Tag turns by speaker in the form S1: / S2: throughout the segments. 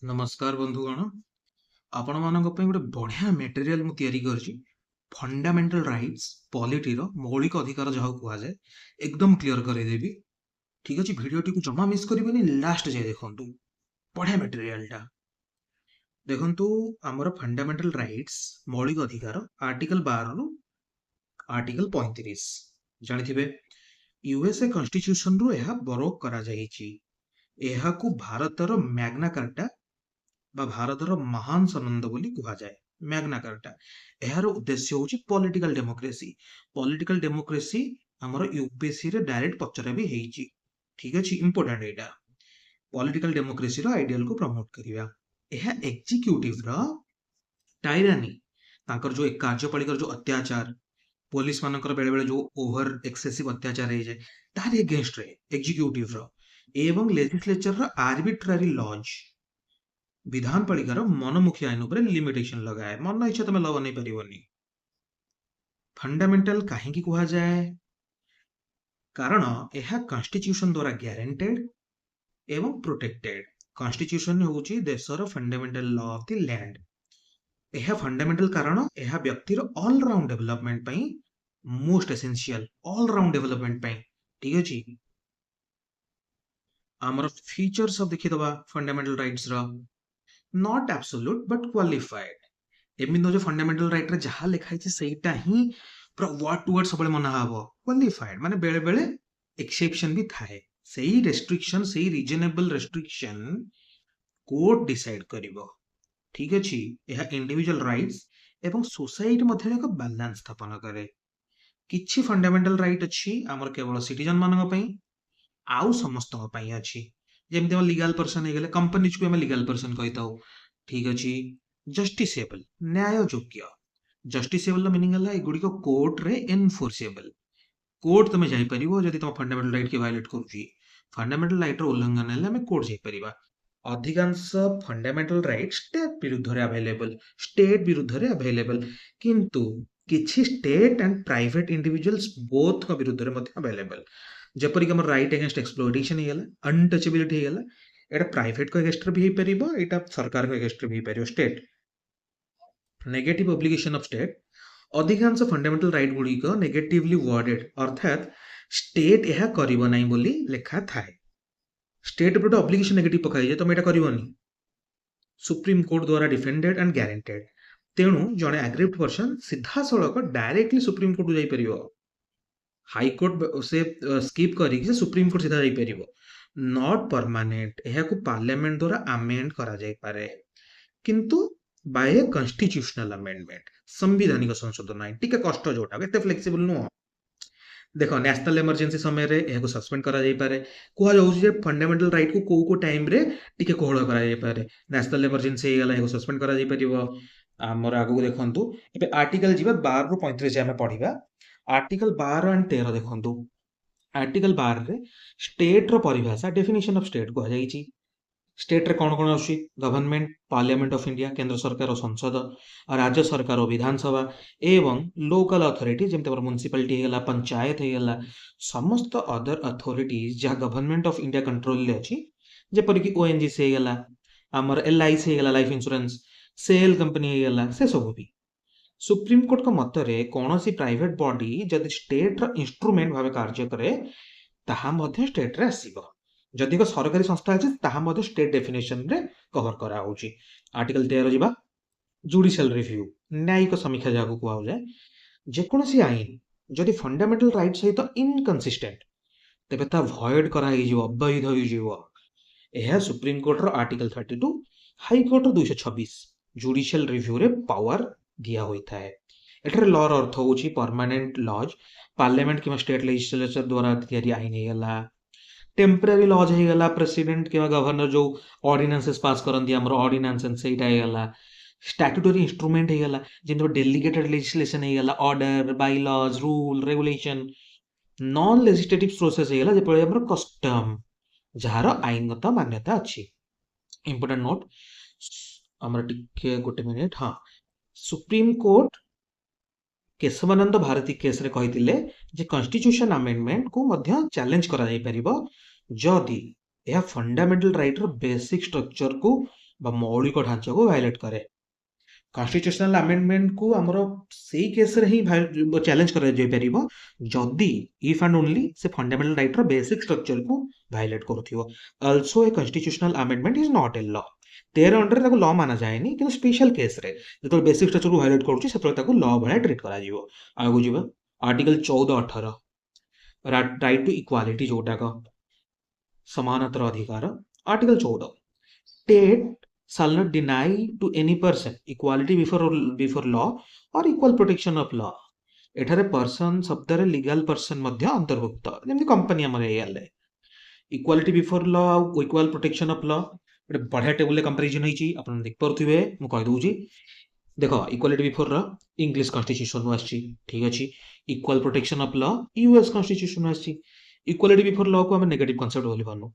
S1: नमस्कार बंधुगण आपण मानक पई गोटे बढ़िया मटेरियल मु तैयारी करछि फंडामेंटल राइट्स पॉलिटी रो मौलिक अधिकार जहा कुआ जाए एकदम क्लियर करे देबी। ठीक अछि वीडियो टी को जमा मिस करिबेनी लास्ट जाय देखंतु बढ़िया मटेरियल टा देखंतु हमर फंडामेंटल राइट्स मौलिक अधिकार आर्टिकल 12 रो आर्टिकल 35 जानिथिबे यूएसए कॉन्स्टिट्यूशन रो एहा बरोक करा जाईछि। एहा को भारतर मैग्ना कार्टा बा भारतर महान सनंद बोली कुहा जाए। मैग्ना कार्टा एहार उद्देश्य होची पॉलिटिकल डेमोक्रेसी हमर यूपीएससी रे डायरेक्ट पचरे भी हेची। ठीक अछि इंपोर्टेंट एटा पॉलिटिकल डेमोक्रेसी रो आइडियल को प्रमोट करिया। एहा एग्जीक्यूटिव रो टायरानी तांकर जो एक कार्यपालिका जो अत्याचार पुलिस मानकर बेले बेले जो ओवर एक्सेसिव अत्याचार हे जाए तार एगेंस्ट रे एग्जीक्यूटिव रो एवं लेजिस्लेचर रो आर्बिट्ररी लॉज विधान पालिकार मनमुखी आईन उपर लिमिटेशन लगाए मन इच्छा तुम ल बनै परिबनी। फंडामेंटल काहेकि कुहा जाए कारण यह कॉन्स्टिट्यूशन द्वारा ग्यारंटेड एवं प्रोटेक्टेड। कॉन्स्टिट्यूशन होची देशर fundamental law of the land. यह फंडामेंटल कारण यह व्यक्तिर ऑल राउंड डेवलपमेंट पई most essential all round development पई। ठीक अछि हमर फीचर्स ऑफ देखि दबा फंडामेंटल राइट्स रो नॉट एब्सोल्यूट बट क्वालिफाइड एमिन जो फंडामेंटल राइट रे जहा लिखाई छै सेटा ही पूरा वर्ड टू वर्ड सबले मना हबो। क्वालिफाइड माने बेले बेले एक्सेप्शन भी थाए सेही रेस्ट्रिक्शन सेही रीजनेबल रेस्ट्रिक्शन कोर्ट डिसाइड करिवो। ठीक अछि यह इंडिविजुअल राइट्स एवं सोसाइटी मध्ये एक बैलेंस स्थापन करे। किछि फंडामेंटल राइट अछि हमर केवल सिटीजन मानक पई आउ समस्त पई अछि जेमते हम लीगल पर्सन हे गेले कंपनी को हम लीगल पर्सन कहताऊ। ठीक अछि जस्टिसेबल न्याय योग्य जस्टिसेबल मीनिंग हला एगुडी को कोर्ट रे एनफोर्सेबल कोर्ट तमे जाई परिबो जदि तुम फंडामेंटल राइट के वायलेट करूची फंडामेंटल राइट रो उल्लंघन हेले हम कोर्ट जाई परिबा। अधिकांश फंडामेंटल राइट स्टेट विरुद्ध रे अवेलेबल किंतु किछि state and private individuals both का विरुद्ध रे मध्ये अवेलेबल जेपरि कि हमर राइट अगेंस्ट एक्सप्लोइटेशन हेला अनटचेबिलिटी हेला एटा प्राइवेट को अगेंस्ट भी परिबो एटा सरकार को अगेंस्ट भी परिबो। State negative obligation of state अधिकांश फंडामेंटल राइट गुडी को नेगेटिवली वर्डेड अर्थात स्टेट यह करिवो नै बोली लेखा थाए। स्टेट पर ऑब्लिगेशन नेगेटिव पकाई जे तुम एटा करिवोनी सुप्रीम कोर्ट द्वारा डिफेंडेड एंड गारंटेड तेणु जने एग्रीव्ड पर्सन सीधा सड़क डायरेक्टली सुप्रीम कोर्ट जाई परिबो। हाई कोर्ट से स्किप करी से सुप्रीम कोर्ट सीधा जाई परिबो नॉट परमानेंट यह को पार्लियामेंट द्वारा अमेंड करा जाई पारे किंतु बाय कॉन्स्टिट्यूशनल अमेंडमेंट संवैधानिक संशोधन है टिके कष्ट जोटा एते फ्लेक्सिबल नो। देखो नेशनल इमरजेंसी समय रे एको सस्पेंड करा जाई पारे कुहा जाउछि जे फंडामेंटल राइट को को टाइम रे टिके कोहळ करा जाई पारे नेशनल इमरजेंसी हे गला एको सस्पेंड करा जाई परिबो। हमर आगु देखंतु एबे आर्टिकल जिबा 12 रो 35 जे हमें पढिबा आर्टिकल 12 एंड 13 देखंतु आर्टिकल 12 रे स्टेट रो परिभाषा डेफिनेशन ऑफ स्टेट को जाईछि। स्टेट रे कोन कोन आछि गवर्नमेंट पार्लियामेंट ऑफ इंडिया केंद्र सरकार और संसद और राज्य सरकार और विधानसभा एवं लोकल अथॉरिटी जेमते पर म्युनिसिपैलिटी हे गला पंचायत हे गला समस्त अदर अथॉरिटीज जहा गवर्नमेंट ऑफ इंडिया कंट्रोल ले अछि जेपर कि ओएनजीसी हे गला हमर एलआईसी हे गला लाइफ इंश्योरेंस सेल कंपनी हे गला से सब भी। सुप्रीम कोर्ट को मत रे कोनोसी प्राइवेट बॉडी जदि स्टेट रो इंस्ट्रूमेंट भाबे कार्य करे ताहा मध्ये स्टेट रे आसीबो जदि को सरकारी संस्था अछि ताहा मध्ये स्टेट डेफिनेशन रे कवर करा होची। आर्टिकल 13 जिबा जुडिशियल रिव्यू न्यायिक समीक्षा जाको कुआ हो जाए जेकोनोसी आईन जदि फंडामेंटल राइट सहित इनकंसिस्टेंट तेबे ता वॉइड करा ही जिवो अवैध होई जिवो। एहा सुप्रीम कोर्ट रो आर्टिकल 32 हाई कोर्ट रो 226 जुडिशियल रिव्यू रे पावर दिया होई थाए। एठरे लॉ रो अर्थ होची परमानेंट लॉज पार्लियामेंट किबा स्टेट लेजिस्लेचर द्वारा तैयारी आईन हे गला टेम्पररी लॉज हे गला प्रेसिडेंट किबा गवर्नर जो ऑर्डिनेंसेस पास करंदी हमर ऑर्डिनेंस सेटा हे गला स्टैट्यूटरी इंस्ट्रूमेंट हे गला जेंतो डेलीगेटेड लेजिस्लेशन हे गला order bylaws rule regulation non legislative process हे गला जेपळे हमर कस्टम जहार आईनगत मान्यता अछि। इंपोर्टेंट नोट हमर टिके गोटे मिनिट हां supreme court Kesavananda Bharati case रे कहिथिले जे कॉन्स्टिट्यूशन अमेंडमेंट को मध्य चैलेंज करा जाई परिबो जदि यह फंडामेंटल राइट रो बेसिक स्ट्रक्चर को बा मौलिक ढांचा को वायलेट करे। कन्स्टिट्यूशनल अमेंडमेंट को हमरो सेही केस रे ही चैलेंज करा जाय परिबो जदी इफ एंड ओनली से फंडामेंटल राइट रो बेसिक स्ट्रक्चर को वायलेट करथिबो। Also a constitutional amendment is not a law. तेरे अंडर ताको लॉ माना जाएनी कि स्पेशल केस रे जतो बेसिक स्ट्रक्चर को वायलेट करूची सेतो ताको लॉ भला ट्रीट करा जिवो। आगु जिवो आर्टिकल 14 18 राइट टू इक्वालिटी जोटा का समानतर अधिकार। Article 14 state shall not deny to any person equality before law or equal protection of law। एठारे पर्सन शब्द रे लीगल पर्सन मध्य अंतर्भुक्त जेमति कंपनी हमर एयले equality before law equal protection of law ଗୋଟେ ବଢିଆ ଟେବୁଲରେ କମ୍ପାରିଜନ ହେଇଛି ଆପଣ ଦେଖିପାରୁଥିବେ। ମୁଁ କହିଦଉଛି ଦେଖ ଇକ୍ୱାଲିଟି ବିଫୋର ର ଇଂଲିଶ କନଷ୍ଟିଟ୍ୟୁସନରୁ ଆସିଛି ଠିକ ଅଛି। Equal protection of law US କନଷ୍ଟିଟ୍ୟୁସନରୁ ଆସିଛି। ଇକ୍ୱାଲିଟି ବିଫୋର ଲ କୁ ଆମେ ନେଗେଟିଭ କନସେପ୍ଟ ବୋଲି ମାନୁ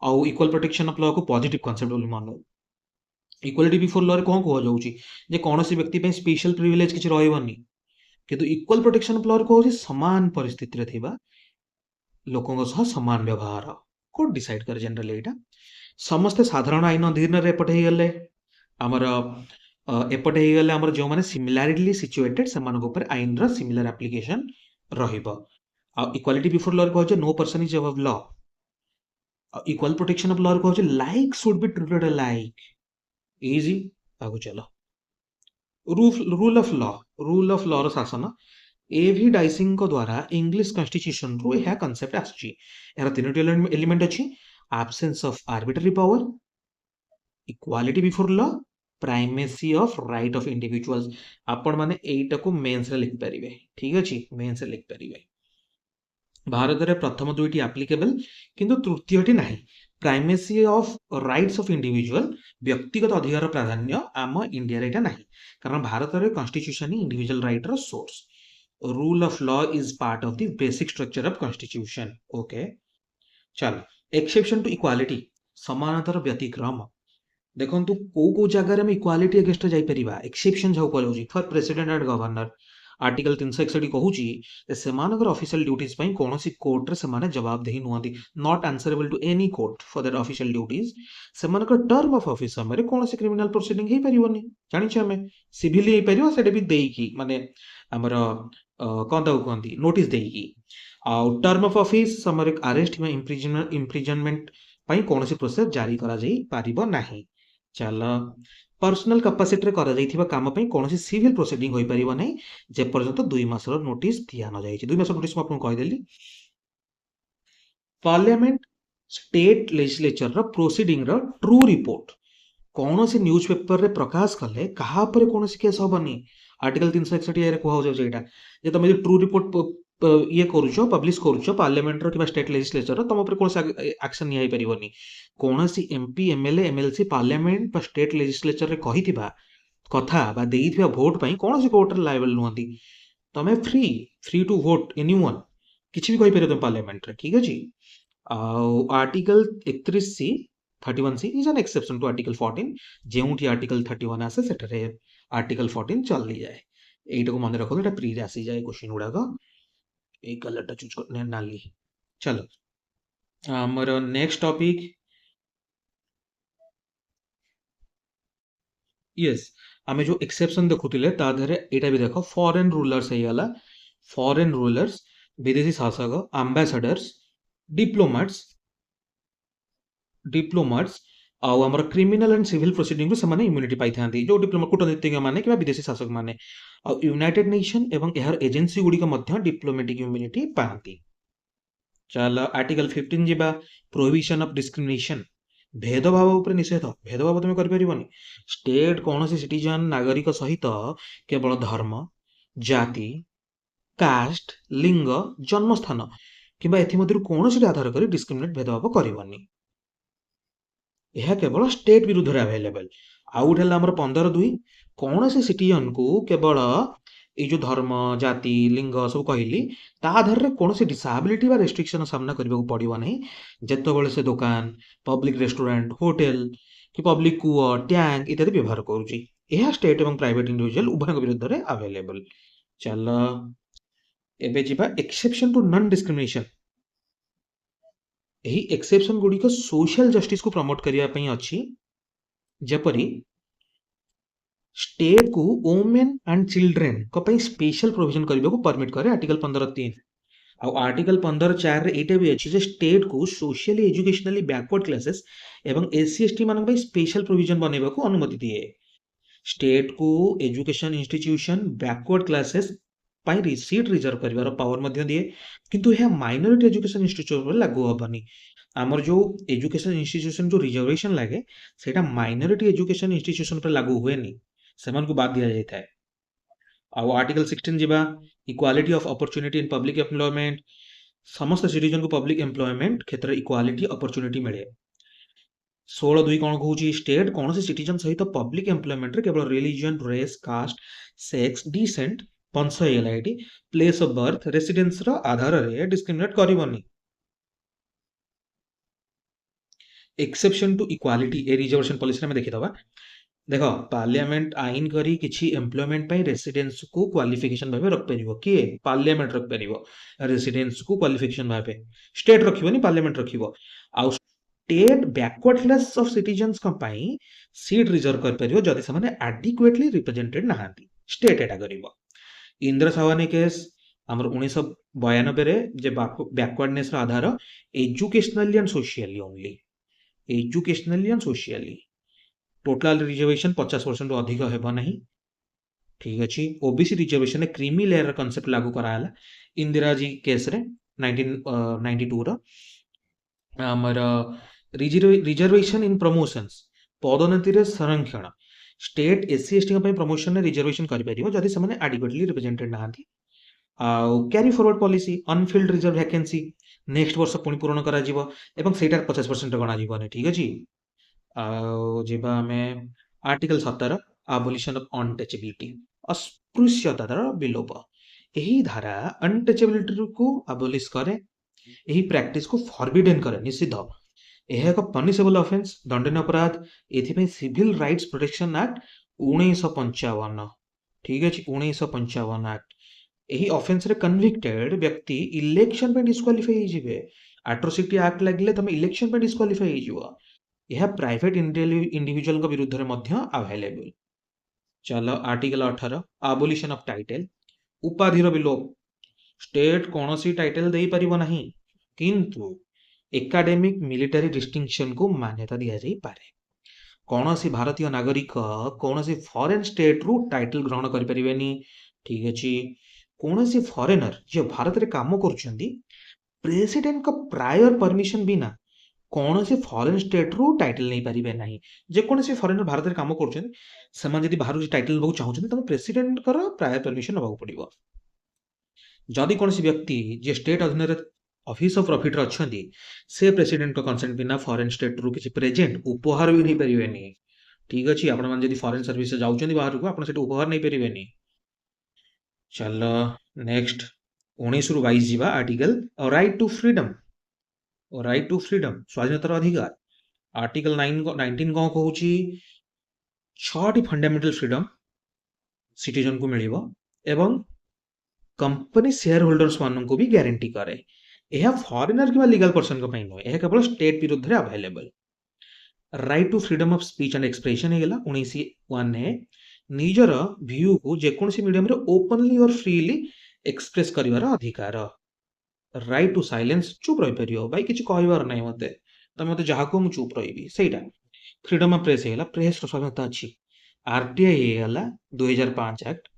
S1: ଆଉ ଇକ୍ୱାଲ ପ୍ରୋଟେକ୍ସନ ଅଫ ଲ କୁ ପଜିଟିଭ କନସେପ୍ଟ ବୋଲି ମାନୁ। ଇକ୍ୱାଲିଟି ବିଫୋର ଲ ରେ କଣ କୁହାଯାଉଛି ଯେ କୌଣସି ବ୍ୟକ୍ତି ପାଇଁ ସ୍ପେଶାଲ ପ୍ରିଭିଲେଜ କିଛି ରହିବନି କିନ୍ତୁ ଇକ୍ୱାଲ ପ୍ରୋଟେକ୍ସନ ଅଫ ଲ ରେ କହୁଛି ସମାନ ପରିସ୍ଥିତିରେ ଥିବା ଲୋକଙ୍କ ସହ ସମାନ ବ୍ୟବହାର କୋର୍ଟ ଡିସାଇଡ କରେ जनरली एटा समस्त साधारण आईन अधीन रे एपटे गले हमर एपटे गले हमर जो माने सिमिलरली सिचुएटेड समान ऊपर आईन रा सिमिलर एप्लीकेशन रहिबो। आ इक्वालिटी बिफोर लॉ कहै छै no person is above law. Equal protection of law कहै छै like should be treated like. इजी आगु चलो रूल ऑफ लॉ रो शासन एवी डाइसिंग को द्वारा इंग्लिश कॉन्स्टिट्यूशन रो यह कांसेप्ट आछि। एरा तीनोटी एलिमेंट अछि absence of arbitrary power, equality before law, primacy of right of individuals। आपण माने एटा को मेंस रे लिख परिबे ठीक अछि मेंस रे लिख परिबे। भारत रे प्रथम दुईटी एप्लीकेबल किंतु तृतीयटी नाही। Primacy of rights of individual व्यक्तिगत अधिकार प्राधान्य आम इंडिया रे एटा नाही कारण भारत रे कॉन्स्टिट्यूशन ही इंडिविजुअल राइट रो source. Rule of law is part of the basic structure of constitution. Okay चलो एक्सेप्शन टू इक्वालिटी समानतर व्यतिक्रम देखो को जगह में इक्वालिटी अगेंस्ट जाई परिबा एक्सेप्शन जाऊ कहलौजी for president and governor. Article 361 कहूची से मानकर ऑफिशियल ड्यूटीज पई कोनोसी कोर्ट रे समान जवाबदेही नुहंती not answerable to any court for that official duties. से मानकर टर्म ऑफ ऑफिस समय कोनोसी क्रिमिनल प्रोसीडिंग हे परिबोनी जानि छ हमें सिविल हे परिबो सेटे भी देकी माने हमर कोन ताऊ कहंती नोटिस देकी आउ टर्म ऑफ ऑफिस समय अरेस्ट या इम्प्रिजनमेंट पई कोनोसी प्रोसेस जारी करा जाई पारिबो नाही। चल पर्सनल कैपेसिटी रे करा जाईथिबा काम पई कोनोसी सिविल प्रोसीडिंग होई परिबो नै जे पर्यंत 2 मास रो नोटिस दिया न जाई छै। 2 मास नोटिस म आपन कहि देली। पार्लियामेंट स्टेट लेजिस्लेचर रो प्रोसीडिंग रो ट्रू रिपोर्ट कोनोसी न्यूज़पेपर रे प्रकाश कले कहा पर कोनोसी केस होबनी। आर्टिकल 361 रे कहौ जाय जेटा जे तमे ट्रू रिपोर्ट ये करूछो पब्लिश करूछो पार्लियामेंट रो किबा स्टेट लेजिस्लेचर रो तम ऊपर कोन एक्शन नियाई परिबोनी। कोनोसी एमपी एमएलए एमएलसी पार्लियामेंट बा स्टेट लेजिस्लेचर रे कहिथिबा कथा बा देइथिबा वोट पई कोनोसी कोर्ट रे लायबल नुहंती। तमे फ्री टू वोट एनीवन किछि भी कहि परियो तुम पार्लियामेंट रे ठीक अछि। Article 31 C 31 C is an exception to article 14 जेउठी आर्टिकल 31 आसे सेटरे आर्टिकल 14 चली जाए। एटा को मन रखो एटा प्री रे आसी जाए क्वेश्चन गुडा को एक कलर चूज करने नाली। चलो हमर नेक्स्ट टॉपिक यस आमे जो एक्सेप्शन देखुतिले ता धरे एटा भी देखो फॉरेन रूलर्स हे गला। फॉरेन रूलर्स विदेशी शासक एम्बेसडर्स डिप्लोमेट्स आउ हमर क्रिमिनल एंड सिविल प्रोसीडिंग से माने इम्यूनिटी पाई थांती जो डिप्लोमेट कूटनीतिज्ञ माने कि विदेशी शासक माने आउ यूनाइटेड नेशन एवं एहर एजेंसी गुडी का मध्य डिप्लोमेटिक इम्यूनिटी पाती। चल आर्टिकल 15 जिबा प्रोहिबिशन ऑफ डिस्क्रिमिनेशन भेदभाव ऊपर निषेध। भेदभाव तुम कर परिबोनी। स्टेट कोनोसी सिटीजन नागरिक सहित केवल धर्म जाति कास्ट लिंग जन्मस्थान किबा एथि मध्यरु कोनोसी आधार करी डिस्क्रिमिनेट भेदभाव करिवनी। यह केवल स्टेट विरुद्ध रे अवेलेबल। आउट हला हमर 15(2) कोनोसी सिटीजन को केवल ए जो धर्म जाति लिंग सब कहली ता आधार रे कोनोसी डिसेबिलिटी बा रेस्ट्रिक्शन सामना करबा को पड़िबो नै जेतबेले से दुकान पब्लिक रेस्टोरेंट होटल कि पब्लिक कुआ टैंक इत्यादि व्यवहार करूची। यह स्टेट एवं प्राइवेट इंडिविजुअल उभय विरुद्ध रे अवेलेबल। चल एबे जिबा एक्सेप्शन टू नॉन डिस्क्रिमिनेशन। एही एक्सेप्शन गुडी को सोशल जस्टिस को प्रमोट करिया पई अछि ଯେପରି स्टेट को वुमेन एंड चिल्ड्रेन को पई स्पेशल प्रोविजन करने को परमिट करे आर्टिकल 15(3). आ आर्टिकल 15(4) रे एटा भी अछि जे स्टेट को सोशली एजुकेशनली बैकवर्ड क्लासेस एवं एससी एसटी मान पई स्पेशल प्रोविजन बनेबा को अनुमति दिए। स्टेट को एजुकेशन इंस्टीट्यूशन बैकवर्ड क्लासेस पाई सीट रिजर्व करिवार पावर मध्य दिए, किंतु यह माइनॉरिटी एजुकेशन इंस्टीट्यूशन पर लागू हबनी। आमर जो एजुकेशन इंस्टीट्यूशन जो रिजर्वेशन लागे सेटा माइनॉरिटी एजुकेशन इंस्टीट्यूशन पर लागू हुएनी, सेमान को बाद दिया जाता है। आउ आर्टिकल 16 जिबा equality of opportunity in public employment, समस्त सिटीजन को पब्लिक एम्प्लॉयमेंट क्षेत्र इक्वालिटी अपॉर्चुनिटी मिले। 16(2) कौन कहूँ स्टेट कौन से सिटीजन सहित पब्लिक एम्प्लॉयमेंट रे केवल religion race caste sex descent वंश होगा ये प्लेस ऑफ बर्थ रेसिडेंस रो आधार रे डिस्क्रिमिनेट करबनी। एक्सेप्शन टू इक्वालिटी ए रिजर्वेशन पॉलिसी में देखि दबा। देखो पार्लियामेंट आईन करी किछि एम्प्लॉयमेंट पई रेसिडेंस को क्वालिफिकेशन भाबे रख परिबो, किए पार्लियामेंट रख परिबो रेसिडेंस को क्वालिफिकेशन भाबे, स्टेट रखिबोनी पार्लियामेंट रखिबो। आ state backward class of citizens का पई सीट रिजर्व कर परिबो जदि समाने एडिक्वेटली रिप्रेजेंटेड नाहांती, स्टेट एटा करिबो। इंद्र सावानी केस हमर 1992 रे जे बैकवर्डनेस रो आधार educationally and socially only, educationally and socially total reservation 50% अधिक हेबो नहीं। ठीक अछि। ओबीसी रिजर्वेशन ने क्रीमी लेयर कांसेप्ट लागू कराला इंदिरा जी केस रे 1992 रो। हमर रिजर्वेशन इन प्रमोशंस पदोन्नति रे संरक्षण स्टेट एससी एसटी पे प्रमोशन ने रिजर्वेशन करि परिबो जदि समाने एडिक्वेटली रिप्रेजेंटेड नाहांती। आ carry forward policy unfilled reserve vacancy next वर्ष पुणी पूरण करा जिवो एवं सेटा 50% गणा जिवो। ठीक अछि। आर्टिकल 17 आबोलिशन ऑफ अनटचेबिलिटी अस्पृश्यतार विलोप। यही धारा अनटचेबिलिटी को आबोलिश करे, यही प्रैक्टिस को फॉरबिडन करे, निषिद्ध। यह एक पनिशेबल ऑफेंस दंडनीय अपराध। एथिपई सिविल राइट्स प्रोटेक्शन एक्ट 1955। ठीक अछि 1955 एक्ट। यही ऑफेंस रे कन्विक्टेड व्यक्ति इलेक्शन पे डिस्क्वालीफाई हो जिवे। एट्रोसिटी एक्ट लागले तमे इलेक्शन पे डिस्क्वालीफाई हो जिवो। यह प्राइवेट इंडिविजुअल को विरुद्ध रे मध्य अवेलेबल। चलो आर्टिकल 18 आबोलिशन ऑफ टाइटल उपाधिर विलोप। स्टेट कौन सी टाइटल दे परिबो नहीं, किंतु एकेडमिक मिलिटरी डिस्टिंक्शन को मान्यता दिया जाई पारे। कौन सी भारतीय नागरिक कौन सी फॉरेन स्टेट रु टाइटल ग्रहण करि परिबेनी। ठीक अछि। कौन सी फॉरेनर जो भारत रे काम करछंदी प्रेसिडेंट का प्रायर परमिशन बिना कौन से फॉरेन स्टेट रु टाइटल नहीं पारिबे नहीं। जे कौन से फॉरेनर भारत रे काम करछन समान जदि बाहर टाइटल बहु चाहउछन त प्रेसिडेंट कर प्रायर परमिशन नबाउ पड़िबो। जदि कौन से व्यक्ति जे स्टेट अधीन रे ऑफिस ऑफ प्रॉफिट रे अछंदी से प्रेसिडेंट का कंसेंट बिना फॉरेन स्टेट रु किछि प्रेजेंट उपहार भी नहीं परिबेनी। ठीक अछि। आपण मान जदि फॉरेन सर्विस से जाउछंदी बाहर को आपण सेट उपहार नहीं परिबेनी। चलो नेक्स्ट 19 रु 22 जीवा article right to freedom. Right to freedom स्वाधीनतार अधिकार। आर्टिकल 19 कौन कहूँ 6टी फंडामेंटल फ्रीडम सिटीजन को मिलिबो एवं कंपनी शेयर होल्डर्स मान को भी गारंटी करे। यह फॉरेनर किबा लीगल पर्सन को पई नो, यह केवल स्टेट विरुद्ध रे available. Right to freedom of speech and expression हेला 19(1) ने निजर व्यू को जेकोनसी मीडियम रे ओपनली और फ्रीली एक्सप्रेस करिवार अधिकार। राइट टू साइलेंस चुप रही परियो भाई किछ कहबार नै मते त मते जहा को मु चुप रहिबी सेटा। फ्रीडम ऑफ प्रेस हेला प्रेस रो स्वाधीनता अछि। आरटीआई हेला 2005 एक्ट।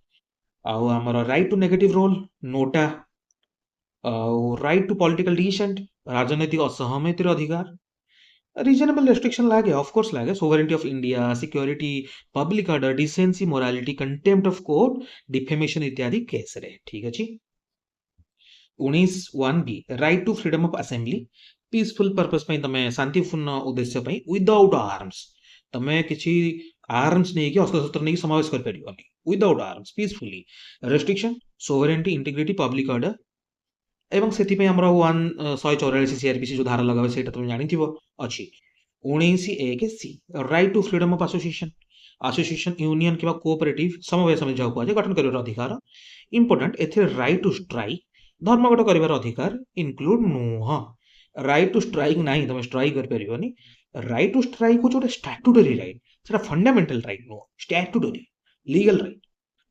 S1: आउ हमर right to negative role NOTA. आउ राइट टू पॉलिटिकल डिसेंट राजनीतिक असहमति रो अधिकार। रीजनेबल रेस्ट्रिक्शन लागे ऑफ कोर्स लागे sovereignty of India security public order decency morality contempt of court defamation इत्यादि केस रे। ठीक अछि। 19(1)(b) right to freedom of assembly peaceful purpose पई तमे शांतिपूर्ण उद्देश्य पई विदाउट आर्म्स तमे किछि आर्म्स नै कि अस्त्र शस्त्र नै समावेश कर परिबोनी without arms peacefully. Restriction sovereignty integrity public order एवं सेति पई हमरा 144 सीआरपीसी जो धारा लगावे सेटा तुम जानिथिबो अछि। 19(1)(c) right to freedom of association association union किबा कोऑपरेटिव समवाय समिति जाउ को गठन करिवार अधिकार। इंपोर्टेंट एथे राइट टू स्ट्राइक धर्मघट करिवार अधिकार इनक्लूड नुह। राइट टू स्ट्राइक नाही तमे स्ट्राइक कर परिबोनी। राइट टू स्ट्राइक को जोटे स्टैट्यूटरी राइट সেটা ফান্ডামেন্টাল রাইট নুহ, statutory legal right.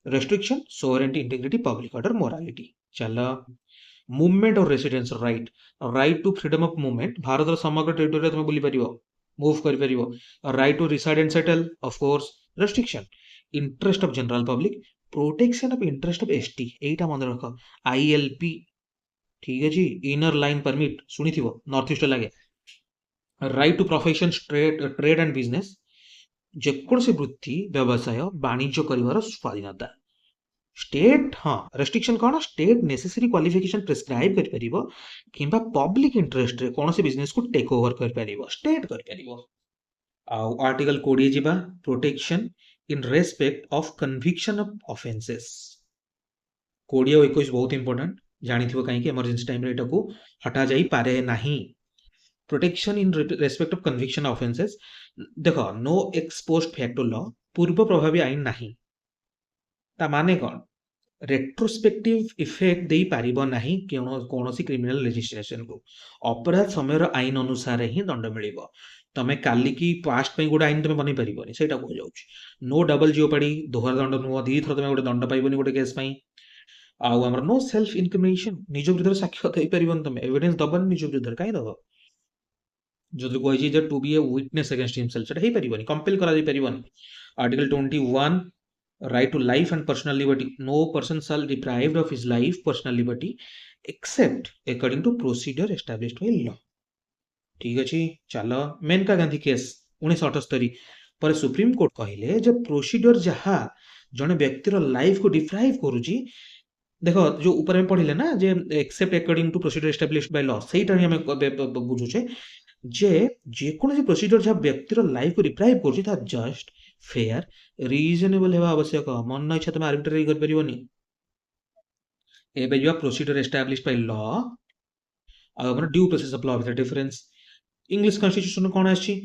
S1: Restriction sovereignty integrity public order morality. चल मुवमेंट और residence right, right to freedom of movement, भारत समग्र टेरिटोरी तुम बुली परिबो, मूव कर परिबो। Right to reside and settle of course restriction, interest of general public, protection of interest of ST, एटा मन रख आईएलपी, ठीक है जी। इनर लाइन परमिट सुनी थिबो, नॉर्थ ईस्ट लगे। Right to profession trade and business, जेकोसी वृत्ति व्यवसाय वाणिज्य करिवार स्वाधीनता। स्टेट हाँ रेस्ट्रिक्शन कौन, स्टेट नेसेसरी क्वालिफिकेशन प्रिस्क्राइब कर परिबो किंबा पब्लिक इंटरेस्ट रे कोनोसी बिजनेस को टेक ओवर कर परिबो, स्टेट कर परिबो। आर्टिकल 20 जिबा, protection in respect of conviction of offences. 20 और 21 बहुत इंपोर्टेंट, जानिथिबो काहे कि इमरजेंसी टाइम रे एटा को हटा जाई पारे नाही। Protection in respect of conviction offences, देखो no ex post facto law, पूर्व प्रभावी आईन नाही, ता माने कौन, रेट्रोस्पेक्टिव इफेक्ट दे पारिबो नाही कोनोसी क्रिमिनल लेजिस्लेशन को, अपराध समय आईन अनुसार ही दंड मिलिबो। तमे काली की पास्ट पे गोटे आईन तमे बनै परिबोनी, सेटा को जाउछ। नो डबल जियोपाडी, दोहर दंड नुह, दी थर तमे गोटे दंड पाइबोनी गोटे केस पई। आउ हमर नो सेल्फ इनक्रिमिनेशन, निज विरुद्ध साक्ष्य देई परिबोनी, तमे एविडेंस दबन निज विरुद्ध काई दबो। जदि कहि जे to be a witness against himself, सेटा हे परिबोनी, कंपेल करा दे परिबोनी। Article 21, right to life and personal liberty, no person shall deprived of his life personal liberty except according to procedure established by law। ठीक अछि। चलो मेनका गांधी केस 1978 पर सुप्रीम कोर्ट कहले जे प्रोसीजर जहा जने व्यक्तिर लाइफ को डिप्राइव करूची, देखो जो ऊपर में पढ़िले ना जे except according to procedure established by law, सेटा ही हमें बुझुचे जे जेकोसी प्रोसीजर जहा व्यक्तिर लाइफ को डिप्राइव करूची ता जस्ट फेयर रिजनेबल हेबा आवश्यक, मन इच्छा तुम आर्बिट्रेरी कर परिबोनी। एबे जो प्रोसीजर एस्टाब्लिश्ड बाय लॉ आ हमर due process of law with difference. English constitution कोन आछि,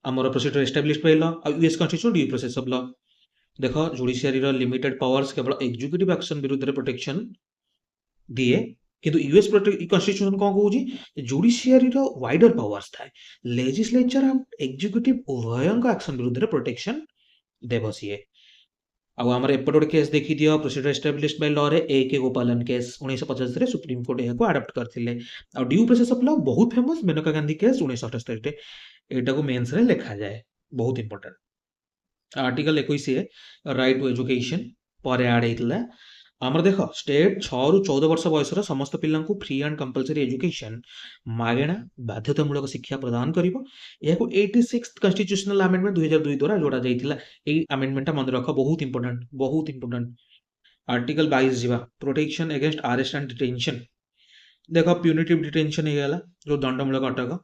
S1: हमर प्रोसीजर एस्टाब्लिश्ड बाय लॉ, आ US constitution due process of law. देखो जुडिशियरी रो लिमिटेड पावर्स केवल एग्जीक्यूटिव एक्शन विरुद्ध रे प्रोटेक्शन दिए, किंतु यूएस कॉन्स्टिट्यूशन कोन कहूजी जुडिशियरी रो वाइडर पावर्स थाए, लेजिस्लेचर एंड एग्जीक्यूटिव उभयंक एक्शन विरुद्ध रे प्रोटेक्शन देबो सिए। आउ हमर एपट गोटे केस देखि दियो, प्रोसीजर एस्टाब्लिश्ड बाय लॉ रे ए.के. गोपालन केस 1950 रे सुप्रीम कोर्ट एको अडॉप्ट करथिले। आ ड्यू प्रोसेस ऑफ लॉ बहुत फेमस, मेनका गांधी केस 1978 रे, एटा को मेंस रे लिखा जाए, बहुत important. Article 21 right to education पर ऐड हेतिला। हमर देखो स्टेट 6 रु 14 वर्ष बयसर समस्त पिल्लांकु फ्री एंड कंपलसरी एजुकेशन मागेणा बाध्यतामूलक शिक्षा प्रदान करिवो। एहाकु 86th कॉन्स्टिट्यूशनल अमेंडमेंट 2002 द्वारा जोड़ा जाइथिला। ए अमेंडमेंट मन रख, बहुत इंपोर्टेंट, बहुत इंपोर्टेंट। आर्टिकल 22 जीवा, protection against arrest and detention. देखो प्यूनिटिव डिटेंशन हे गेला, जो दंडमूलक अटक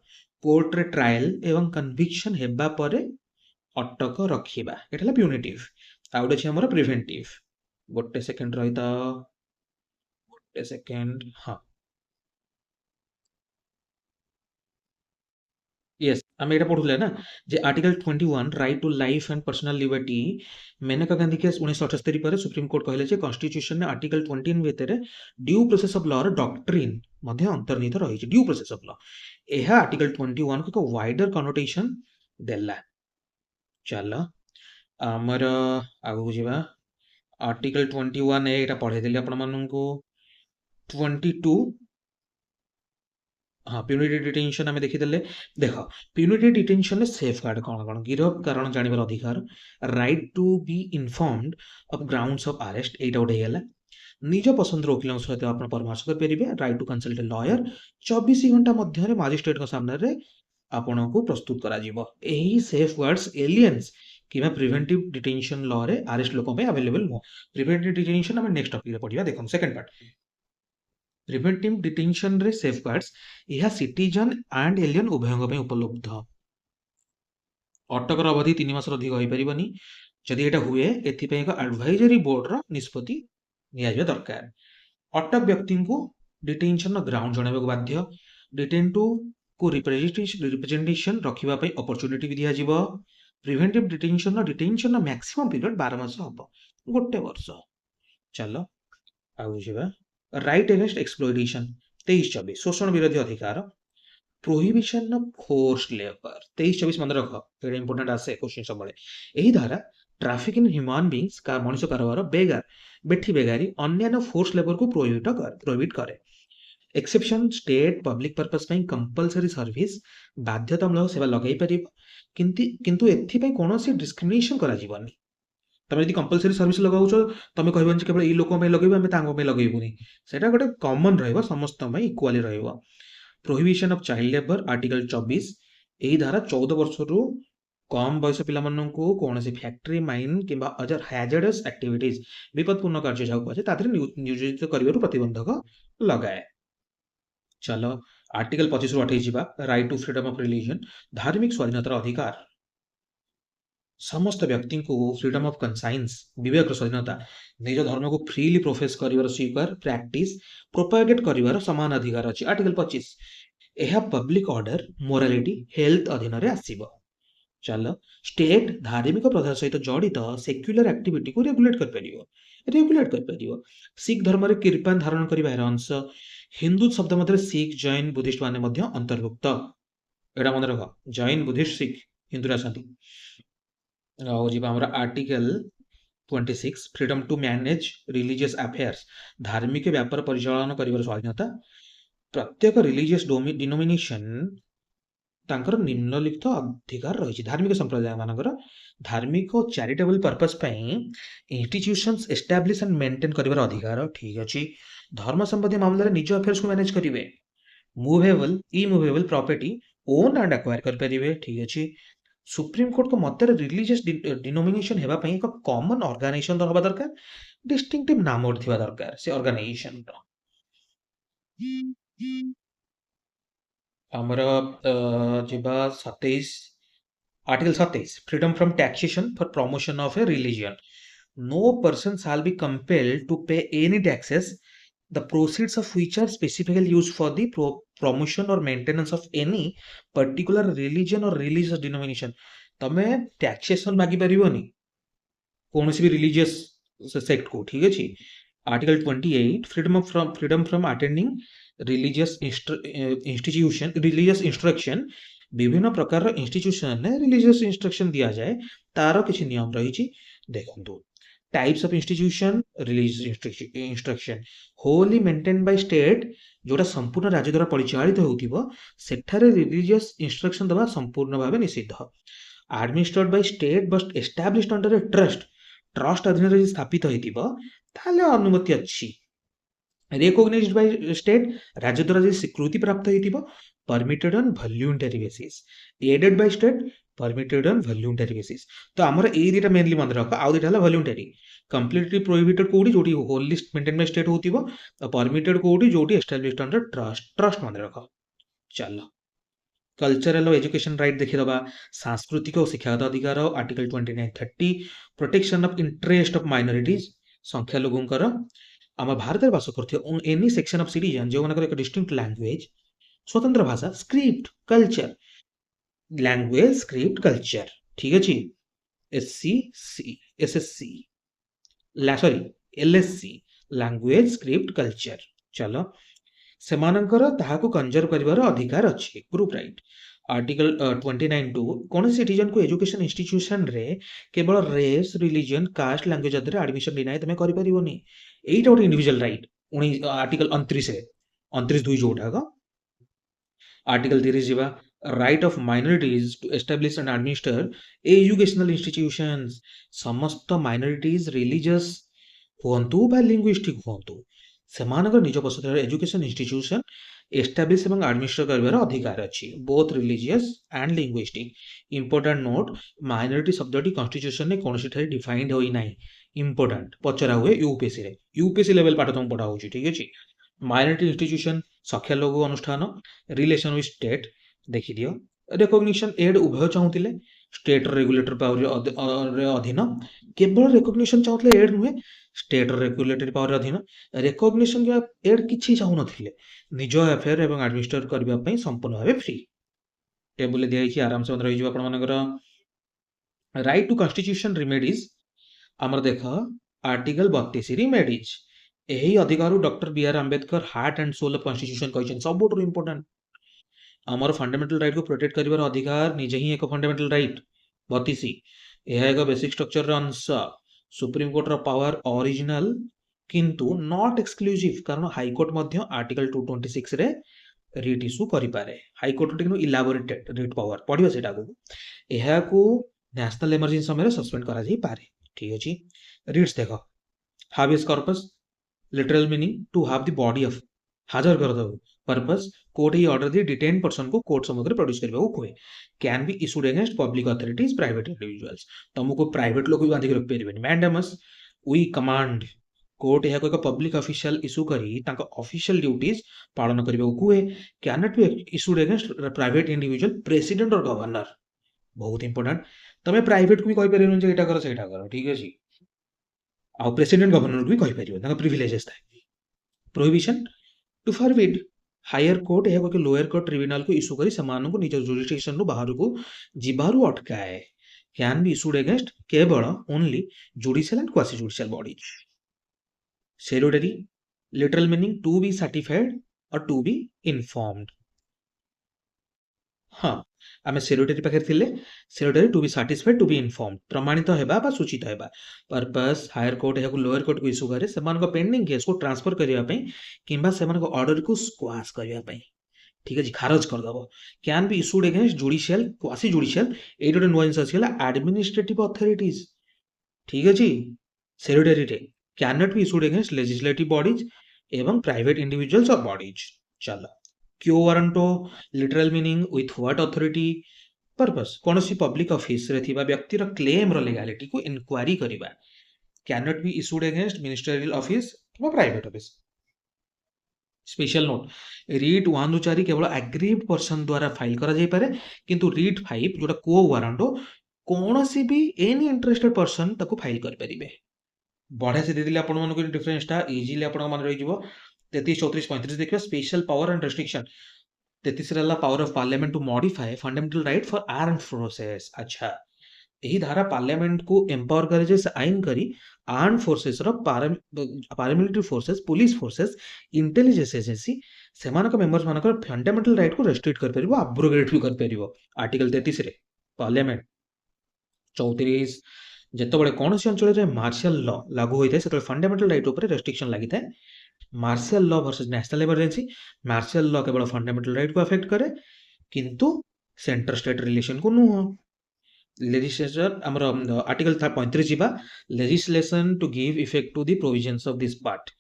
S1: कोर्ट रे ट्रायल एवं कन्विक्शन हेबा परे अटक रखिबा, एटा प्यूनिटिव। आ गोटे हमर प्रिवेंटिव। गोटे सेकंड रहिता, गोटे सेकंड, हाँ यस आम एटा पढ़ुले ना जे article 21 right to life and personal liberty, Maneka Gandhi case 1978 पर सुप्रीम कोर्ट कहले जे कॉन्स्टिट्यूशन ने आर्टिकल 20 भितर ड्यू प्रोसेस ऑफ लॉ रो डॉक्ट्रिन मध्ये अंतर्निहित रही छै। ड्यू प्रोसेस ऑफ लॉ एहा आर्टिकल 21 को वाइडर कनोटेशन देला। चलो हमर आगु जिबा, आर्टिकल 21 एटा पढ़े देली आपण माननकु। 22 हाँ प्यूनिटी डिटेंशन आम देखीदे। देख प्यूनिटी डिटेंशन में सेफ गार्ड कौन कौन, गिरफ कारण जानवर अधिकार, right to be informed of grounds of arrest, एटा गोटे गला। निज पसंद वकिलों सहित आप परामर्श करेंगे। राइट टू कंसल्ट लॉयर, 24 घंटा मध्य मजिस्ट्रेट सामने आपन को प्रस्तुत करा जीवो। एही सेफ गार्ड्स एलियंस कि प्रिवेंटिव डिटेंशन लॉ रे अरेस्ट लोक अवेलेबल नुह। प्रिवेंटिव डिटेंशन आम नेक्स्ट टॉपिक रे पढ़िबा। देखो सेकंड पार्ट, प्रिवेंटिव डिटेंशन रे सेफगार्ड्स, यह सिटीजन एंड एलियन उभयंग पे उपलब्ध। अटकर अवधि 3 मास अधिक होई परिबनी। जदि एटा हुए एथिपे एक एडवाइजरी बोर्ड रो निष्पत्ति निया जाय दरकार। अटक व्यक्ति को डिटेंशन ग्राउंड जणाबे बाध्य। डिटेंटू को रिप्रेजेंटेशन रखिबा पई अपॉर्चुनिटी भी दिया जीवो। प्रिवेंटिव डिटेंशन मैक्सिमम पीरियड 12 मास हबो, गोटे वर्ष। चलो आगु जिबा। राइट अगेंस्ट एक्सप्लॉइटेशन 23-24 शोषण विरोधी अधिकार। प्रोहिबिशन ऑफ फोर्स लेबर 23-24 मन रख, एटा इंपोर्टेंट आसे क्वेश्चन सब बळे। एही धारा ट्रैफिक इन ह्यूमन बीइंग्स का मनुष्य कारबार बेगार बेठी बेगारी अन्यान्य फोर्स लेबर को प्रोहिबिट करे। एक्सेप्शन स्टेट पब्लिक पर्पस ପାଇଁ कंपलसरी सर्विस बाध्यतामूलक सेवा ଲଗାଇ ପାରିବ, କିନ୍ତୁ ଏଥିପାଇଁ କୌଣସି ଡିସ୍କ୍ରିମିନେସନ କରାଯିବନି। ତମେ ଯଦି କମ୍ପଲସରି ସର୍ଭିସ ଲଗାଉଛ, ତମେ କହିବନି ଯେ କେବଳ ଏଇ ଲୋକଙ୍କ ପାଇଁ ଲଗେଇବୁ, ଆମେ ତାଙ୍କ ପାଇଁ ଲଗେଇବୁନି। ସେଇଟା ଗୋଟେ କମନ ରହିବ, ସମସ୍ତଙ୍କ ପାଇଁ ଇକ୍ୱାଲି ରହିବ। Prohibition of child labour article 24, ଏହି ଧାରା 14 ବର୍ଷରୁ କମ ବୟସ ପିଲାମାନଙ୍କୁ କୌଣସି ଫ୍ୟାକ୍ଟ୍ରି ମାଇନ୍ କିମ୍ବା ଅଦର ହ୍ୟାଜର୍ଡସ୍ ଆକ୍ଟିଭିଟିଜ ବିପଦପୂର୍ଣ୍ଣ କାର୍ଯ୍ୟ ଯାହାକୁ କୁହାଯାଏ ତା ଦେହରେ ନିୟୋଜିତ କରିବାରୁ ପ୍ରତିବନ୍ଧକ ଲଗାଏ। ଚାଲ आर्टिकल 25 ରୁ 28 ଯିବା। Right to freedom of religion, ଧାର୍ମିକ ସ୍ୱାଧୀନତାର ଅଧିକାର। ସମସ୍ତ ବ୍ୟକ୍ତିଙ୍କୁ ଫ୍ରିଡମ୍ ଅଫ କନସାଇନ୍ସ, ବିବେକର ସ୍ୱାଧୀନତା, ନିଜ ଧର୍ମକୁ ଫ୍ରିଲି ପ୍ରୋଫେସ କରିବାର ସ୍ୱୀକାର, ପ୍ରାକ୍ଟିସ, ପ୍ରୋପାଗେଟ କରିବାର ସମାନ ଅଧିକାର ଅଛି। ଆର୍ଟିକଲ 25 ଏହା ପବ୍ଲିକ ଅର୍ଡର, ମୋରାଲିଟି, ହେଲ୍ଥ ଅଧୀନରେ ଆସିବ। ଚାଲ ଷ୍ଟେଟ ଧାର୍ମିକ ପ୍ରଥା ସହିତ ଜଡ଼ିତ ସେକ୍ୟୁଲାର ଆକ୍ଟିଭିଟିକୁ ରେଗୁଲେଟ କରିପାରିବ। ଶିଖ ଧର୍ମରେ କିର୍ପାନ ଧାରଣ କରିବା ଏହାର ଅଂଶ। ହିନ୍ଦୁ ଶବ୍ଦ ମଧ୍ୟରେ ଶିଖ, ଜୈନ, ବୁଦ୍ଧିଷ୍ଟ ମାନେ ମଧ୍ୟ ଅନ୍ତର୍ଭୁକ୍ତ। ଏଇଟା ମନେ ରଖ, ଜୈନ, ବୁଦ୍ଧିଷ୍ଟ, ଶିଖ ହିନ୍ଦୁରେ ଆସନ୍ତି। ଆଉ ଯିବା ଆମର article 26 freedom to manage religious affairs, ଧାର୍ମିକ ବ୍ୟାପାର ପରିଚାଳନା କରିବାର ସ୍ୱାଧୀନତା। ପ୍ରତ୍ୟେକ ରିଲିଜିୟସ୍ ଡିନୋମିନେସନ ତାଙ୍କର ନିମ୍ନଲିଖିତ ଅଧିକାର ରହିଛି। ଧାର୍ମିକ ସମ୍ପ୍ରଦାୟ ମାନଙ୍କର ଧାର୍ମିକ ଚାରିଟେବଲ ପର୍ପସ ପାଇଁ ଇନଷ୍ଟିଟ୍ୟୁସନ୍ସ ଏଷ୍ଟାବ୍ଲିଶ ଆଣ୍ଡ ମେଣ୍ଟେନ କରିବାର ଅଧିକାର। ଠିକ ଅଛି। ଧର୍ମ ସମ୍ବନ୍ଧୀୟ ମାମଲାରେ ନିଜ ଆଫେୟାର୍ସକୁ ମ୍ୟାନେଜ କରିବେ। ମୁଭେବଲ ଇମୁଭେବଲ ପ୍ରପର୍ଟି ଓନ୍ ଆଣ୍ଡ ଆକ୍ୱାର କରିପାରିବେ। ଠିକ ଅଛି। ସୁପ୍ରିମକୋର୍ଟଙ୍କ ମତରେ ରିଲିଜିୟସ୍ ଡିନୋମିନେସନ ହେବା ପାଇଁ ଏକ କମନ ଅର୍ଗାନାଇଜେସନ ହେବା ଦରକାର, ଡିଷ୍ଟିଂକ୍ଟିଭ ନାମ ଥିବା ଦରକାର ସେ ଅର୍ଗାନାଇଜେସନର। ଆମର ଯିବା 27, article 27 freedom from taxation for promotion of A religion. No person shall be compelled to pay any taxes, the proceeds of which are specifically used for the promotion or maintenance of any particular religion or religious denomination। तमे taxation मागी परिबोनी कौनसी भी religious sect को। ठीक अछि। Article 28 freedom from attending religious instruction, विभिन्न प्रकार institution ने रिलीजियस इंस्ट्रक्शन दिया जाए तार किछि नियम रही। देखंतु types of institution religious instruction Holi maintain by state, जोटा संपूर्ण राज्य द्वारा परिचालित होउथिबो सेठारे रिलीजियस इंस्ट्रक्शन दबा संपूर्ण भाबे निषिद्ध। Administrated by state but established under a trust अधीन रे स्थापित होइथिबो ताले अनुमति अछि। रिकॉग्नाइज्ड बाय स्टेट, राज्य द्वारा जे स्वीकृति प्राप्त होइथिबो permitted on voluntary basis. Aided by state, permitted on voluntary basis. तो हमर ए दिटा मेनली मन रख, आउ दिटा हला वॉलंटरी। कंप्लीटली प्रोहिबिटेड कोडी जोटी होली मेंटेन बाय स्टेट होतिबो, परमिटेड कोडी जोटी एस्टैब्लिश्ड अंडर ट्रस्ट मन रख। चलो कल्चरल और एजुकेशन राइट देखिदबा। सांस्कृतिक और शिक्षागत अधिकार article 29-30 protection of interest of minorities, संख्या लोगोंकर आम भारत में बास करथियो एनी सेक्शन ऑफ सिटीजन जो मानकर एक डिस्टिंक्ट लैंग्वेज, स्वतंत्र भाषा, script, culture, language, script, culture. ठीक अछि। SSC LSC language, script, culture. चलो सेमानकर ताहाकु कंजर्व करिवार अधिकार अछि। ग्रुप राइट आर्टिकल 29 कौन सिटीजन को एजुकेशन इंस्टीट्यूशन रे केवल रेस, रिलीजन, कास्ट, लैंग्वेज आधार एडमिशन डिनाई तमे करि परिबोनी। एइटा गोटे इंडिविजुअल राइट। आर्टिकल 29 जोटा आर्टिकल 30 जीवा right of minorities to establish and administer educational institutions. समस्त माइनॉरिटीज रिलीजियस हुअंतु बा लिंग्विस्टिक हुअंतु सेमानकर निज पसंद एजुकेशन इंस्टीट्यूशन एस्टैब्लिश एवं एडमिनिस्टर करिवार अधिकार अछि, both religious and linguistic. Important note, minority शब्दटी कॉन्स्टिट्यूशन ने कोनोसी ठारे डिफाइंड होई नाही। इंपोर्टेंट पचरा हुए यूपीएससी रे, यूपीएससी लेवल पाठ तुम पढ़ा होची। ठीक अछि। माइनॉरिटी इंस्टीट्यूशन संख्या लघु अनुष्ठान, रिलेशन विथ स्टेट देखि दियो। रिकॉग्निशन एड उभय चाहुतिले स्टेट रेगुलेटर पावर अधीन, केवल रिकॉग्निशन चाहुतिले एड नुहे स्टेट रेगुलेटरी पावर अधीन। रिकॉग्निशन या एड किछि चाहु नथिले, निज अफेयर एवं एडमिनिस्टर करबा पई संपूर्ण भाबे फ्री। टेबल दिया छि आराम से रहि जबा आपण मानकर राइट टू कॉन्स्टिट्यूशन रिमेडीज। हमर देख आर्टिकल 32 रिमेडीज, यही अधिकार doctor B R Ambedkar heart and soul of constitution कहछन सबुठ इंपोर्टेंट। आमर फंडामेंटल राइट को प्रोटेक्ट करिवार अधिकार निजे ही एक फंडामेंटल राइट 32 यह एक बेसिक स्ट्रक्चर रो अंश सुप्रीम कोर्ट रो पावर ओरिजिनल किंतु नॉट एक्सक्लूसिव कारण हाई कोर्ट मध्य आर्टिकल 226 रे रिट इश्यू करि पारे हाई कोर्ट टिकनो इलाबोरेटेड रिट पावर पढिबा सेटा को एहा को नेशनल इमरजेंसी समय सस्पेंड करा जाई पारे ठीक अछि रिट्स देखो habeas corpus literal meaning to have the body of हाजर कर दो पर्पस कोर्ट ही ऑर्डर दी डिटेन पर्सन को कोर्ट सम्मुख प्रोड्यूस करबा को कहे can be issued against public authorities private individuals तुमको प्राइवेट लोग भी बांधिक रख परिबेनी मैंडेमस वी कमांड कोर्ट यह एक पब्लिक ऑफिशियल इशू करी तांका ऑफिशियल ड्यूटीज पालन करबा को कहे can not be issued against private individual president और गवर्नर बहुत इंपोर्टेंट तमे प्राइवेट को भी कहि परिबेनी जे एटा करो सेटा करो ठीक अछि आ प्रेसिडेंट गवर्नर को भी कहि परिबे तांका प्रिविलेजेस थाए prohibition to forbid higher court यह एक लोअर कोर्ट ट्रिब्यूनल को इशू करी समान को निज जुरिस्डिक्शन रो बाहर को जिबारु अटकाए कैन बी इशूड अगेंस्ट केवल only judicial and quasi judicial bodies certiorari literal meaning to be certified और टू बी इन्फॉर्म्ड हाँ आम सेरोटरी पाखे थिले certiorari to be satisfied to be inform प्रमाणित हेबा बा सूचित हेबा पर्पस हायर कोर्ट या लोअर कोर्ट को इशू करे सेमान पेंडिंग केस को ट्रांसफर करबा पई किंबा सेमान ऑर्डर को स्क्वाश करबा पई ठीक अछि खारज कर दबो can be issued against judicial quasi judicial एट गोटे नुआ जिनिस आसिगला एडमिनिस्ट्रेटिव अथॉरिटीज ठीक अछि सेरोटरी रे can not be issued against legislative bodies एवं प्राइवेट इंडिविजुअल्स और बॉडीज चलो quo warranto literal meaning with what authority purpose कौन सी पब्लिक ऑफिस रे थिबा व्यक्ति रो क्लेम रो लीगैलिटी को इंक्वायरी करिबा can not be issued against ministerial office व private office special note writ 1 ରୁ 4 केवल एग्रीव्ड पर्सन द्वारा फाइल करा जाई पारे किंतु रीट 5 जोटा को वारंटो कौन सी भी एनी इंटरेस्टेड पर्सन ताको फाइल कर परिबे बढ़िया से देदिले आपण मन को डिफरेंस ता इजीली आपण मन रही जिवो 33 34 35 देखिए स्पेशल पावर एंड रेस्ट्रिक्शन 33 रहला power of parliament to modify fundamental right for armed forces अच्छा यही धारा पार्लियामेंट को एम्पावर करे जे आइन करी आर्म फोर्सेस रो paramilitary forces police forces intelligence agency सेमानक मेंबर्स मानकर फंडामेंटल राइट को रेस्ट्रिक्ट कर परिबो अब्रोगेट भी कर परिबो आर्टिकल 33 रे पार्लियामेंट 34 जेतबळे कोनसी अंचल रे मार्शल लॉ लागू होइते सेतबळे फंडामेंटल राइट ऊपर रेस्ट्रिक्शन लागिते martial law versus national emergency martial law केवल फंडामेंटल राइट को अफेक्ट करे किंतु सेंटर स्टेट रिलेशन को नुह लेजिस्लेचर हमर आर्टिकल 35 जीवा legislation to give effect to the provisions of this part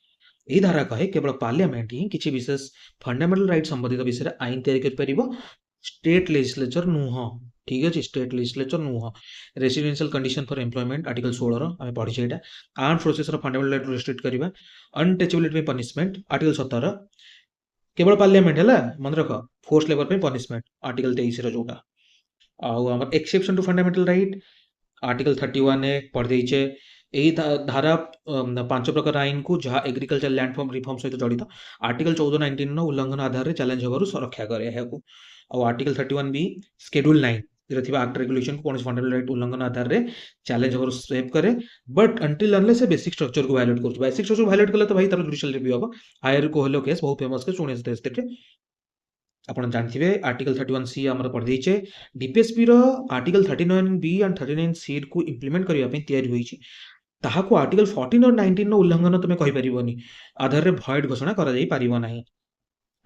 S1: एही धारा कहे केवल पार्लियामेंट ही किछि विशेष फंडामेंटल राइट संबंधित विषय आइन तैयारी कर परिबो स्टेट लेजिस्लेचर नुह ठीक अछि स्टेट लेजिस्लेचर नुह residential condition for employment article 16 रो हमें पढि छैटा आर्म फोर्सेस रो फंडामेंटल राइट रेस्ट्रिक्ट करिबा अनटचेबिलिटी पे पनिशमेंट आर्टिकल 17 केवल पार्लियामेंट है मन रख फोर्स लेबर पे पनिशमेंट आर्टिकल 23 रो जोटा आम exception to fundamental right article 31 A पढ़ देइछे यही धारा 5 प्रकार आइन को जहाँ एग्रीकल्चर लैंड फॉर्म रिफॉर्म सहित जड़ित आर्टिकल 14 19 नो उल्लंघन आधार रे चैलेंज होबारु सुरक्षा करे एहाकू और आर्टिकल 31 बी शेड्यूल 9 रे थिबा एक्ट रेगुलेशन को कोनस फंडामेंटल राइट उल्लंघन आधार रे चैलेंज होबारु स्वेप करे बट अंटिल अनलेस से बेसिक स्ट्रक्चर को वायलेट करछ बेसिक स्ट्रक्चर वायलेट कले तो भाई तार जुडिशियल रिव्यू होबा हायर को हेलो केस बहुत फेमस के 1963 रे आपण जानथिबे आर्टिकल 31 सी हमर पढ़ देइछे डीपीएसपी रो आर्टिकल 39 बी एंड 39 सी को इंप्लीमेंट करिया पे तयारी होईछि ताहाको आर्टिकल 14 और 19 नो उल्लंघन तमे कहि परिबोनी आधार रे भॉइड घोषणा करा जाई परिबो नाही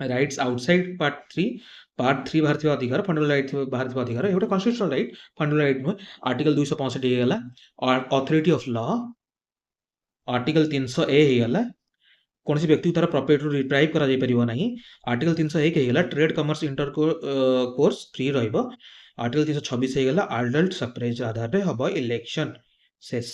S1: राइट्स आउटसाइड पार्ट 3 भारतीय अधिकार फंडामेंटल राइट भारतीय अधिकार एटा constitutional right fundamental right no article 265 हे गेला और authority of law article 300 A हे गेला कौन सी व्यक्ति तार प्रॉपर्टी रिप्राइव करा जाई परिबो नाही आर्टिकल 301 हे गेला trade commerce intercourse free रहइबो आर्टिकल 326 हे गेला अडल्ट सफ्रेज आधार रे हबो इलेक्शन शेष